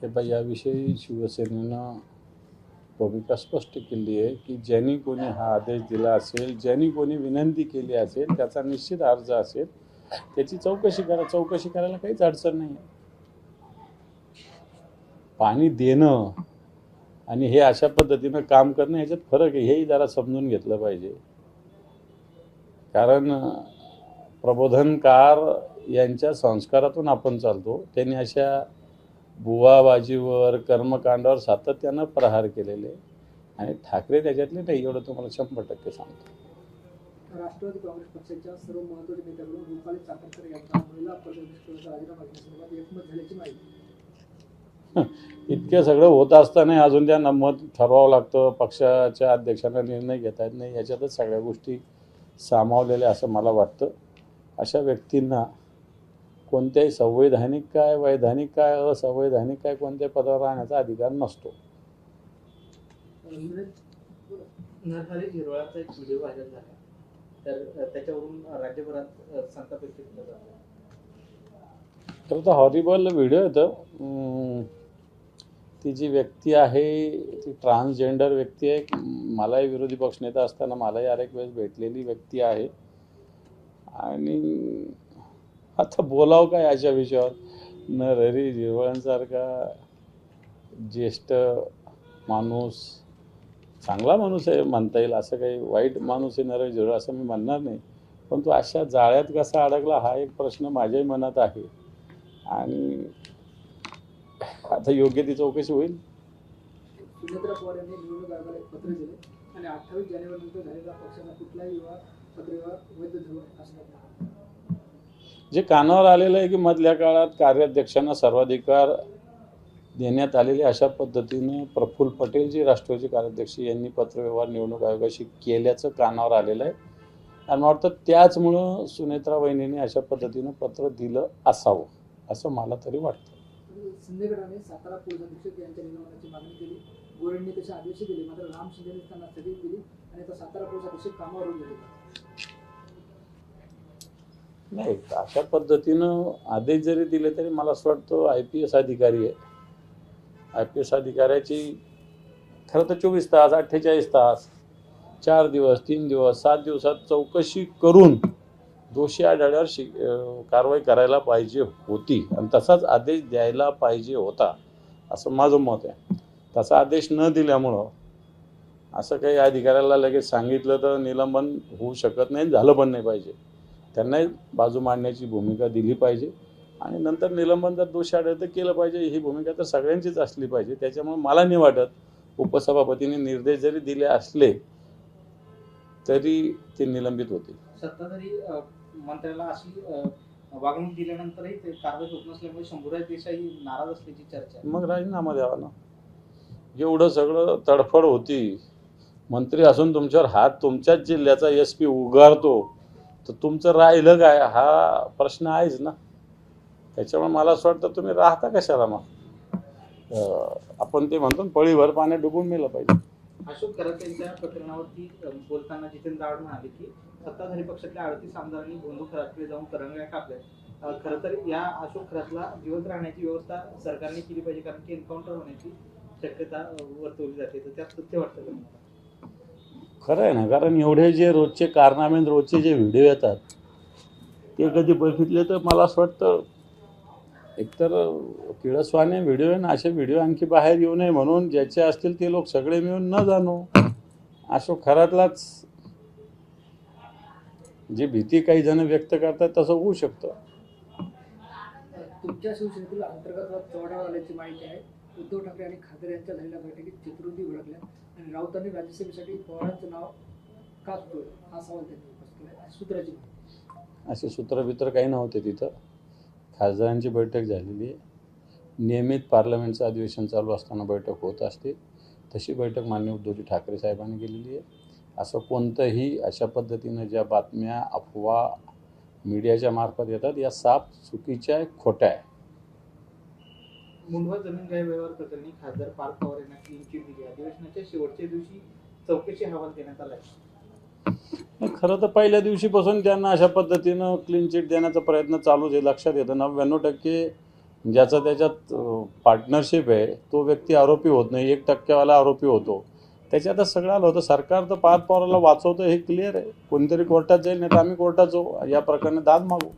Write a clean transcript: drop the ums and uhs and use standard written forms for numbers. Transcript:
याविषयी शिवसेनेनं भूमिका स्पष्ट केली आहे की ज्यांनी कोणी हा आदेश दिला असेल, ज्यांनी कोणी विनंती केली असेल, त्याचा निश्चित अर्ज असेल, त्याची चौकशी करा. चौकशी करायला काहीच अडचण नाही आहे. पाणी देणं आणि हे अशा पद्धतीनं काम करणं ह्याच्यात फरक आहे, हेही जरा समजून घेतलं पाहिजे. कारण प्रबोधनकार यांच्या संस्कारातून आपण चालतो. त्यांनी अशा बुवाबाजीवर, कर्मकांडावर सातत्यानं प्रहार केलेले आणि ठाकरे त्याच्यातले नाही, एवढं तुम्हाला 100% सांगतो. राष्ट्रवादी काँग्रेस पक्षाच्या सर्व महत्त्वाच्या नेत्यांकडून रुपाली चाकणकर यांचा महिला पक्षाध्यक्षपदाचा राजीनामा घेण्यासंदर्भात एकमत झाल्याची माहिती. इतकं सगळं होत असताना अजून त्यांना मत ठरवावं लागतं, पक्षाच्या अध्यक्षांना निर्णय घेता येत नाही, याच्यातच सगळ्या गोष्टी सामावलेल्या असं मला वाटतं. अशा व्यक्तींना कोणत्याही संवैधानिक काय, वैधानिक काय, असंवैधानिक काय कोणत्याही पदावर राहण्याचा अधिकार नसतो. नरहरी झिरवाळाचा एक व्हिडिओ व्हायरल झाला, तर त्याच्यावरून राज्यभरात संताप व्यक्त केला जातो. तर तो हॉरिबल व्हिडिओ येतं. ती जी व्यक्ती आहे ती ट्रान्सजेंडर व्यक्ती आहे. मलाही विरोधी पक्षनेता असताना मलाही अनेक वेळेस भेटलेली व्यक्ती आहे. आणि आता बोलावं काय अशा विषयावर. नरहरी झिरवाळांसारखा ज्येष्ठ माणूस, चांगला माणूस आहे म्हणता येईल, असं काही वाईट माणूस आहे नरहरी झिरवाळ असं मी म्हणणार नाही, पण तो अशा जाळ्यात कसा अडकला हा एक प्रश्न माझ्याही मनात आहे. आणि आता योग्य ती चौकशी होईल. सुनेत्रा पवार यांनी निवडणूक आयोगाला एक पत्र दिले आणि 28 जानेवारीनंतर झालेला पक्षाचा कुठलाही पत्रव्यवहार वैध ठरवून असं म्हटलं. जे कानावर आलेलं आहे की मधल्या काळात कार्याध्यक्षांना सर्वाधिकार देण्यात आलेले, अशा पद्धतीने प्रफुल्ल पटेल जी राष्ट्रवादी कार्याध्यक्ष यांनी पत्रव्यवहार निवडणूक आयोगाशी केल्याचं कानावर आलेलं आहे. आणि मला वाटतं त्याचमुळं सुनेत्रा वहिनीने अशा पद्धतीनं पत्र दिलं असावं असं मला तरी वाटतं. शिंदे गटाने सातारा पोलीस अधीक्षक यांच्या निलंबनाची मागणी केली. गोरेंनी तसे आदेश दिले, मात्र राम शिंदेने त्यांना स्थगित दिली आणि आता सातारा पोलीस अधीक्षक कामावरून गेले. नाही, अशा पद्धतीनं आदेश जरी दिले तरी मला असं वाटतं IPS अधिकारी आहे. IPS अधिकाऱ्याची खरं तर 24 तास, 48 तास, 4 दिवस, 3 दिवस, 7 दिवसात चौकशी करून दोषी आढळल्यावर कारवाई करायला पाहिजे होती आणि तसाच आदेश द्यायला पाहिजे होता असं माझं मत आहे. तसा आदेश न दिल्यामुळं असं काही अधिकाऱ्याला लगेच सांगितलं तर निलंबन होऊ शकत नाही, झालं पण नाही पाहिजे. त्यांनाही बाजू मांडण्याची भूमिका दिली पाहिजे आणि नंतर निलंबन जर दोषी आढळलं तर केलं पाहिजे. ही भूमिका तर सगळ्यांचीच असली पाहिजे. त्याच्यामुळे मला नाही वाटत उपसभापतींनी निर्देश जरी दिले असले तरी ते निलंबित होतील. सत्ताधारी मंत्र्याला अशी वागणूक दिल्यानंतरही ते कारवाई होत नसल्यामुळे शंभूराज देसाई नाराज असल्याची चर्चा आहे. मग राजीनामा द्यावा ना. एवढं सगळं तडफड होती, मंत्री असून तुमच्यावर हात तुमच्याच जिल्ह्याचा SP उगारतो तर तुमचं राहिलं काय हा प्रश्न आहेच ना. त्याच्यामुळे मला असं वाटतं तुम्ही राहता कशाला मग. आपण ते म्हणतो पळीभर पाण्यात डुबून मेलं पाहिजे. अशोक खरात यांच्या प्रकरणावरती बोलताना जितेंद्र आव्हाड म्हणाले की सत्ताधारी पक्षातल्या 38 आमदारांनी भोंदू खरातकडे जाऊन करंगळ्या कापल्या. खरं तर या अशोक खरातला जिवंत राहण्याची व्यवस्था सरकारने केली पाहिजे, कारण की एन्काउंटर होण्याची शक्यता वर्तवली जाते. तर त्यात सत्य वाटतं का तुम्हाला? खरं आहे ना, कारण एवढे जे रोजचे कारनामे, रोजचे जे व्हिडिओ येतात ते कधी बघितले तर मला असं वाटतं एकतर किळसवाने व्हिडिओ आहे ना, असे व्हिडिओ आणखी बाहेर येऊ नये म्हणून ज्याचे असतील ते लोक सगळे मिळून न जाणो. अशोक खरातलाच जी भीती काही जण व्यक्त करतात तसं होऊ शकतं. तुमच्या शिवसेनेतील अंतर्गत वाद चव्हाट्यावर आल्याची माहिती आहे. उद्धव ठाकरे आणि खासदार यांच्या झालेल्या बैठकीत चित्रुदी भडकल्या आणि राऊतांनी राज्यसभेसाठी पवारांचं नाव का सुचवलं हा सवाल त्यांनी उपस्थित केला. सूत्राची असे सूत्रबित्र काही नव्हते तिथं. खासदारांची बैठक झालेली आहे. नियमित पार्लमेंटचं अधिवेशन चालू असताना बैठक होत असते, तशी बैठक माननीय उद्धवजी ठाकरे साहेबांनी केलेली आहे. असं कोणतंही अशा पद्धतीनं ज्या बातम्या अफवा मीडियाच्या मार्फत येतात या साफ चुकीच्या आहे, खोट्या आहे. मुंढवा जमीन गैरव्यवहार प्रकरणी खासदार पार्थ पवार यांना क्लीन चिट दिली. अधिवेशनाच्या शेवटच्या दिवशी चौकशी अहवाल देण्यात आला आहे. खरं तर पहिल्या दिवशीपासून त्यांना अशा पद्धतीनं क्लीन चिट देण्याचा प्रयत्न चालूच आहे. लक्षात येतं 99% ज्याचा त्याच्यात पार्टनरशिप आहे तो व्यक्ती आरोपी होत नाही, 1% आरोपी होतो. त्याच्यातच सगळं आलं होतं. सरकार तर पाच पवाराला वाचवतं हे क्लिअर आहे. कोणीतरी कोर्टात जाईल, नाही तर आम्ही कोर्टात जाऊ, या प्रकरणी दाद मागू.